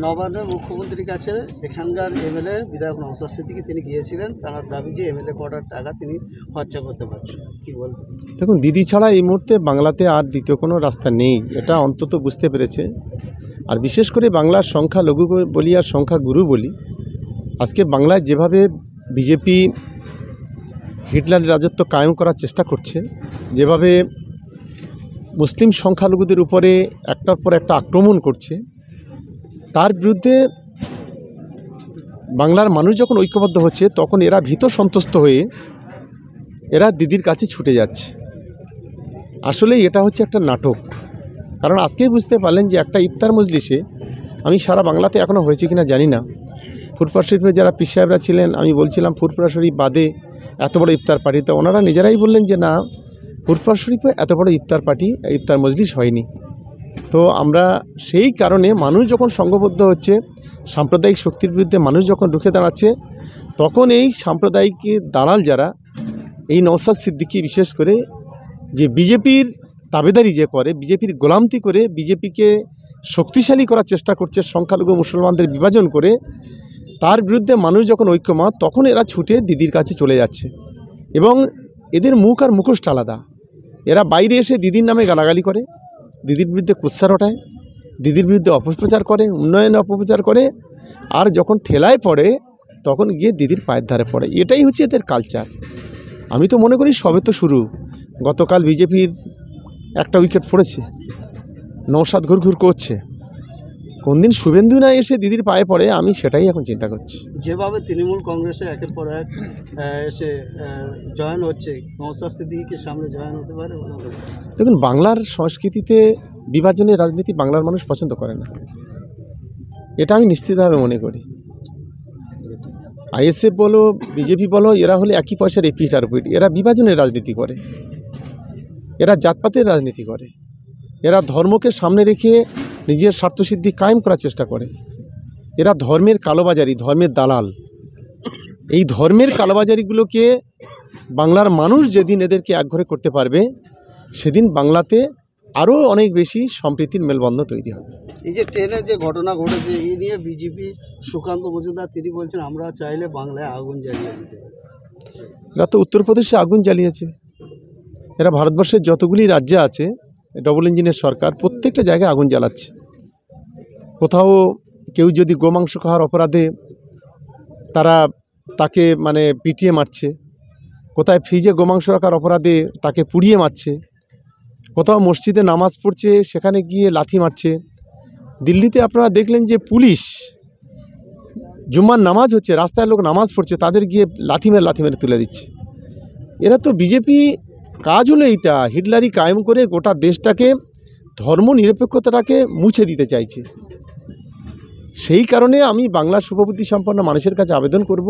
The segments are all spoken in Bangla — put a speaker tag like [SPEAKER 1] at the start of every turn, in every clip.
[SPEAKER 1] নবান্নের মুখ্যমন্ত্রীর কাছে এখানকার এমএলএ বিধায়ক নওশাদ সিদ্দিকী তিনি গিয়েছিলেন, তার দাবি যে এমএলএ কোটার টাকা তিনি খরচা করতে পারছেন। কী বলবেন?
[SPEAKER 2] দেখুন, দিদি ছাড়া এই মুহূর্তে বাংলাতে আর দ্বিতীয় কোনো রাস্তা নেই, এটা অন্তত বুঝতে পেরেছে। আর বিশেষ করে বাংলার সংখ্যালঘু বলি আর সংখ্যাগুরু বলি, আজকে বাংলায় যেভাবে বিজেপি হিটলারের রাজত্ব কায়েম করার চেষ্টা করছে, যেভাবে মুসলিম সংখ্যালঘুদের উপরে একটার পর একটা আক্রমণ করছে, তার বিরুদ্ধে বাংলার মানুষ যখন ঐক্যবদ্ধ হচ্ছে তখন এরা ভীত সন্ত্রস্ত হয়ে এরা দিদির কাছে ছুটে যাচ্ছে। আসলে এটা হচ্ছে একটা নাটক। কারণ আজকেই বুঝতে পারলেন যে একটা ইফতার মজলিসে, আমি সারা বাংলাতে এখনও হয়েছে কিনা জানি না, ফুরফুরা শরীফে যারা পীর সাহেবরা ছিলেন, আমি বলছিলাম ফুরফুরা শরীফ বাদে এত বড় ইফতার পার্টি, তো ওনারা নিজেরাই বললেন যে না, ফুরফুরা শরীফে এত বড় ইফতার পার্টি, ইফতার মজলিস হয়নি। তো আমরা সেই কারণে মানুষ যখন সংঘবদ্ধ হচ্ছে, সাম্প্রদায়িক শক্তির বিরুদ্ধে মানুষ যখন রুখে দাঁড়াচ্ছে, তখন এই সাম্প্রদায়িক দালাল যারা, এই নওশাদ সিদ্দিকী বিশেষ করে, যে বিজেপির তাবেদারি যে করে, বিজেপির গোলামতি করে বিজেপিকে শক্তিশালী করার চেষ্টা করছে, সংখ্যালঘু মুসলমানদের বিভাজন করে, তার বিরুদ্ধে মানুষ যখন ঐক্যমত, তখন এরা ছুটে দিদির কাছে চলে যাচ্ছে। এবং এদের মুখ আর মুখোশটা আলাদা। এরা বাইরে এসে দিদির নামে গালাগালি করে, দিদির বিরুদ্ধে কুৎসার ওঠায়, দিদির বিরুদ্ধে অপপ্রচার করে, উন্নয়নে অপপ্রচার করে, আর যখন ঠেলায় পড়ে তখন গিয়ে দিদির পায়ের ধারে পড়ে। এটাই হচ্ছে এদের কালচার। আমি তো মনে করি সবে তো শুরু। গতকাল বিজেপির একটা উইকেট পড়েছে, নওশাদ ঘুরঘুর করছে, কোন দিন শুভেন্দু না এসে দিদির পায়ে পড়ে, আমি সেটাই এখন চিন্তা করছি।
[SPEAKER 1] যেভাবে তৃণমূল কংগ্রেসে একের পর এক এসে জয়েন হচ্ছে, নওশাদ সিদ্দিকীকে সামনে জয়েন হতে পারে?
[SPEAKER 2] দেখুন, বাংলার সংস্কৃতিতে বিভাজনের রাজনীতি বাংলার মানুষ পছন্দ করে না, এটা আমি নিশ্চিতভাবে মনে করি। আইএসএফ বলো, বিজেপি বলো, এরা হলে একই পয়সার এপিঠ আর ওপিঠ। এরা বিভাজনের রাজনীতি করে, এরা জাতপাতের রাজনীতি করে, এরা ধর্মকে সামনে রেখে নিজের স্বার্থসিদ্ধি কায়েম করার চেষ্টা করে। এরা ধর্মের কালোবাজারি, ধর্মের দালাল। এই ধর্মের কালোবাজারিগুলোকে বাংলার মানুষ যেদিন এদেরকে একঘরে করতে পারবে, সেদিন বাংলাতে আরও অনেক বেশি সম্প্রীতির মেলবন্ধন তৈরি হবে।
[SPEAKER 1] এই যে ট্রেনের যে ঘটনা ঘটেছে, এই নিয়ে বিজেপি সুকান্ত মজুমদার তিনি বলছেন আমরা চাইলে বাংলায় আগুন জ্বালিয়ে দিতে পারি।
[SPEAKER 2] এরা তো উত্তরপ্রদেশে আগুন জ্বালিয়েছে, এরা ভারতবর্ষের যতগুলি রাজ্য আছে, ডবল ইঞ্জিনের সরকার, প্রত্যেকটা জায়গায় আগুন জ্বালাচ্ছে। কোথাও কেউ যদি গোমাংস খাওয়ার অপরাধে তাকে পিটিয়ে মারছে, কোথায় ফ্রিজে গোমাংস রাখার অপরাধে তাকে পুড়িয়ে মারছে, কোথাও মসজিদে নামাজ পড়ছে সেখানে গিয়ে লাথি মারছে। দিল্লিতে আপনারা দেখলেন যে পুলিশ, জুম্মার নামাজ হচ্ছে, রাস্তায় লোক নামাজ পড়ছে, তাদের গিয়ে লাথি মেরে তুলে দিচ্ছে। এরা তো বিজেপি কাজ হলো এইটা, হিটলারি কায়েম করে গোটা দেশটাকে, ধর্ম নিরপেক্ষতাটাকে মুছে দিতে চাইছে। সেই কারণে আমি বাংলার শুভবুদ্ধি সম্পন্ন মানুষের কাছে আবেদন করব,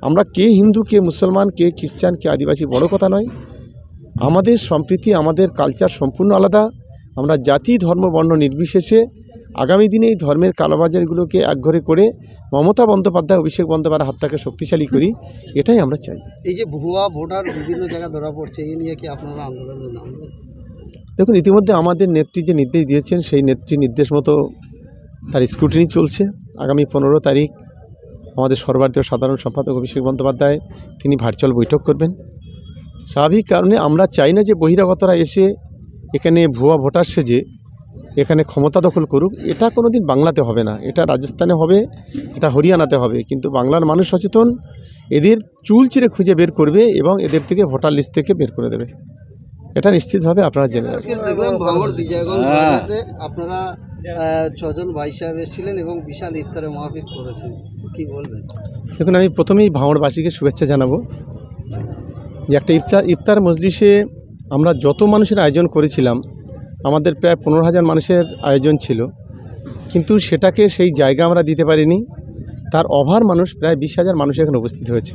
[SPEAKER 2] আমরা কে হিন্দু, কে মুসলমান, কে খ্রিস্টান, কে আদিবাসী, বড় কথা নয়। আমাদের সম্প্রীতি, আমাদের কালচার সম্পূর্ণ আলাদা। আমরা জাতি, ধর্ম, বর্ণ নির্বিশেষে আগামী দিনে এই ধর্মের কালোবাজারগুলোকে একঘরে করে মমতা বন্দ্যোপাধ্যায়, অভিষেক বন্দ্যোপাধ্যায়ের হাতটাকে শক্তিশালী করি, এটাই আমরা চাই।
[SPEAKER 1] এই যে ভুয়া ভোটার বিভিন্ন জায়গায় ধরা পড়ছে, এই নিয়ে কি আপনারা আন্দোলনে নামবেন?
[SPEAKER 2] দেখুন, ইতিমধ্যে আমাদের নেত্রী যে নির্দেশ দিয়েছেন, সেই নেত্রী নির্দেশ মতো তার স্ক্রুটিনি চলছে। আগামী 15 তারিখ আমাদের সর্বভারতীয় সাধারণ সম্পাদক অভিষেক বন্দ্যোপাধ্যায় তিনি ভার্চুয়াল বৈঠক করবেন। স্বাভাবিক কারণে আমরা চাই না যে বহিরাগতরা এসে এখানে ভুয়া ভোটার সেজে এখানে ক্ষমতা দখল করুক। এটা কোনো দিন বাংলাতে হবে না, এটা রাজস্থানে হবে, এটা হরিয়ানাতে হবে। কিন্তু বাংলার মানুষ সচেতন, এদের চুল চিরে খুঁজে বের করবে এবং এদের থেকে ভোটার লিস্ট থেকে বের করে দেবে, এটা নিশ্চিতভাবে আপনারা জেনে রাখবেন।
[SPEAKER 1] দেখলাম ভাঙড় বিজয়গঞ্জ বাজারে আপনারা 6 জন ভাই সাহেব এসেছিলেন এবং বিশাল ইফতারে মাহফিল করেছেন, কি বলবেন?
[SPEAKER 2] দেখুন, আমি প্রথমেই ভাঙড়বাসীকে শুভেচ্ছা জানাবো যে একটা ইফতার মজলিসে আমরা যত মানুষের আয়োজন করেছিলাম, আমাদের প্রায় 15,000 মানুষের আয়োজন ছিল, কিন্তু সেটাকে সেই জায়গা আমরা দিতে পারিনি। তার ওভার মানুষ, প্রায় 20,000 মানুষ এখানে উপস্থিত হয়েছে।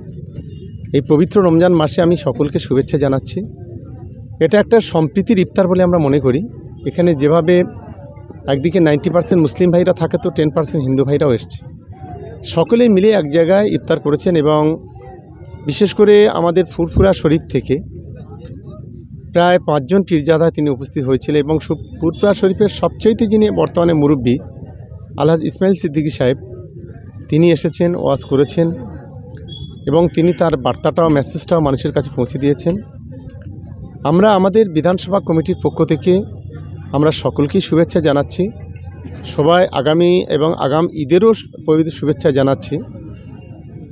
[SPEAKER 2] এই পবিত্র রমজান মাসে আমি সকলকে শুভেচ্ছা জানাচ্ছি। এটা একটা সম্প্রীতির ইফতার বলে আমরা মনে করি। এখানে যেভাবে একদিকে 90% মুসলিম ভাইরা থাকে, তো 10% হিন্দু ভাইরাও এসছে, সকলে মিলে এক জায়গায় ইফতার করেছেন। এবং বিশেষ করে আমাদের ফুরফুরা শরীফ থেকে প্রায় 5 জন পীরজাদা তিনি উপস্থিত হয়েছিলেন। এবং ফুরফুরা শরীফের সবচাইতে যিনি বর্তমানে মুরব্বী, আলহাজ ইসমাইল সিদ্দিকী সাহেব, তিনি এসেছেন, ওয়াজ করেছেন এবং তিনি তার বার্তাটাও মেসেজটাও মানুষের কাছে পৌঁছে দিয়েছেন। আমরা আমাদের বিধানসভা কমিটির পক্ষ থেকে আমরা সকলকেই শুভেচ্ছা জানাচ্ছি। সবাই আগামী এবং আগাম ঈদেরও পবিত্র শুভেচ্ছা জানাচ্ছি।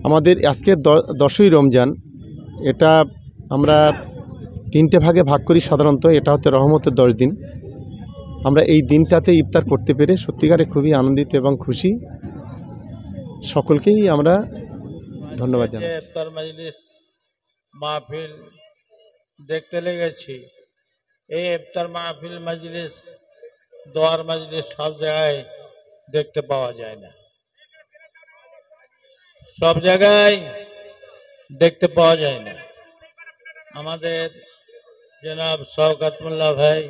[SPEAKER 2] আমাদের আজকের 10ই রমজান, এটা আমরা 3টে ভাগে ভাগ করি সাধারণত। এটা হচ্ছে রহমতের 10 দিন। আমরা এই দিনটাতে ইফতার করতে পেরে সত্যিকারে খুবই আনন্দিত এবং খুশি। সকলকেই আমরা ধন্যবাদ জানাচ্ছি।
[SPEAKER 3] ইফতার মজলিস মাহফিল দেখতে লেগেছি। এই ইফতার মাহফিল মজলিস, দোয়ার মজলিস সব জায়গায় দেখতে পাওয়া যায় না, সব জায়গায় দেখতে পাওয়া যায় না। আমাদের জনাব শওকত মোল্লা ভাই,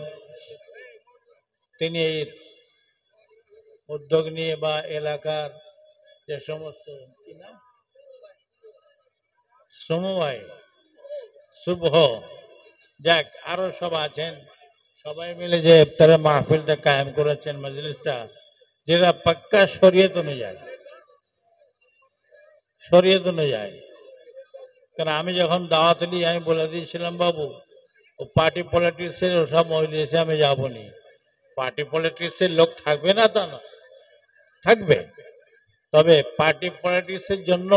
[SPEAKER 3] তিনি এই উদ্যোগ নিয়ে বা এলাকার যে সমস্ত কি নাম সমবায় শুভ যাক আরো সব আছেন, সবাই মিলে যে ইফতারের মাহফিলটা কায়েম করেছেন, মজলিসটা, যেটা পাক্কা শরীয়ত অনুযায়ী, শরীয়ত অনুযায়ী। কারণ আমি যখন দাওয়াত নিই আমি বলে দিয়েছিলাম, বাবু ও পার্টি পলিটিক্সের ওসব মজলিসে আমি যাবো নি। পার্টি পলিটিক্সের লোক থাকবে না তা না, থাকবে, তবে পার্টি পলিটিক্সের জন্য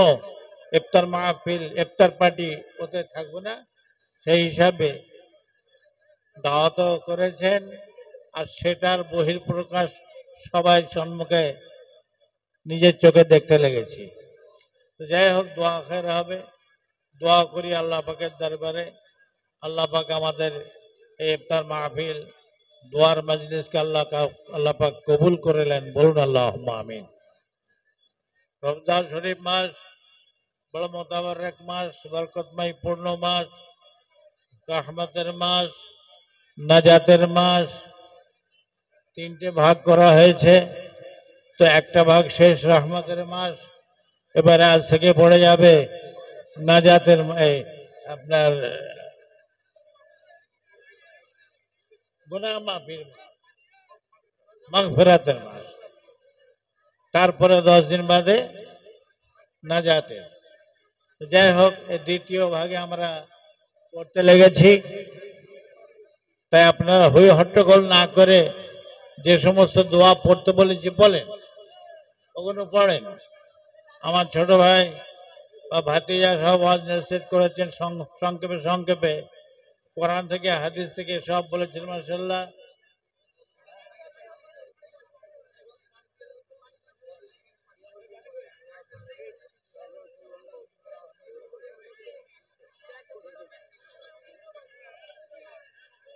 [SPEAKER 3] ইফতার মাহফিল, ইফতার পার্টি ওতে থাকবে না। সেই হিসাবে দাওয়াতও করেছেন, আর সেটার বহিঃপ্রকাশ সবাই সম্মুখে নিজের চোখে দেখতে লেগেছি। তো যাই হোক, দোয়া খের হবে, দোয়া করি আল্লাহ পাকের দরবারে, আল্লাহ পাক আমাদের এই ইফতার মাহফিল, দোয়ার মজলিসকে আল্লাহ পাক কবুল করেলেন। বলুন আল্লাহুম্মা আমিন। রমজান শরীফ মাস বড় মোতাবারক মাস, বরকতময় পূর্ণ মাস, রহমতের মাস, নাজাতের মাস। 3টে ভাগ করা হয়েছে, তো একটা ভাগ শেষ, রহমতের মাস। এবারে আজ থেকে পড়ে যাবে নাজাতের, আপনার গুনাহ মাফির, মাগফিরাতের মাস। তারপরে 10 দিন বাদে নাজাতের। যাই হোক, দ্বিতীয় ভাগে আমরা করতে লেগেছি। তাই আপনারা হই হট্টগোল না করে যে সমস্ত দোয়া পড়তে বলেছি বলেন, ওগুলো পড়েন। আমার ছোট ভাই বা ভাতিজা সব ওয়াজ নিষেধ করেছেন, সংক্ষেপে সংক্ষেপে কোরআন থেকে হাদিস থেকে সব বলেছেন, মাশাআল্লাহ।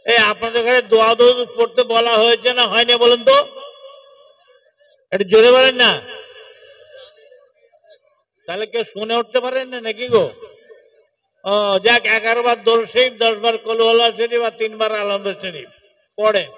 [SPEAKER 3] এই আপনাদের কাছে দোয়া দরুদ পড়তে বলা হয়েছে না হয়নি বলেন তো, একটু জোরে বলেন না, তাহলে কেউ শুনে উঠতে পারেন না নাকি গো? ও যাক, 11 বার দরুদ শরীফ, 10 বার কুল হুয়াল্লাহ শরীফ আর 3 বার আলহামদুলিল্লাহ শরীফ পড়েন।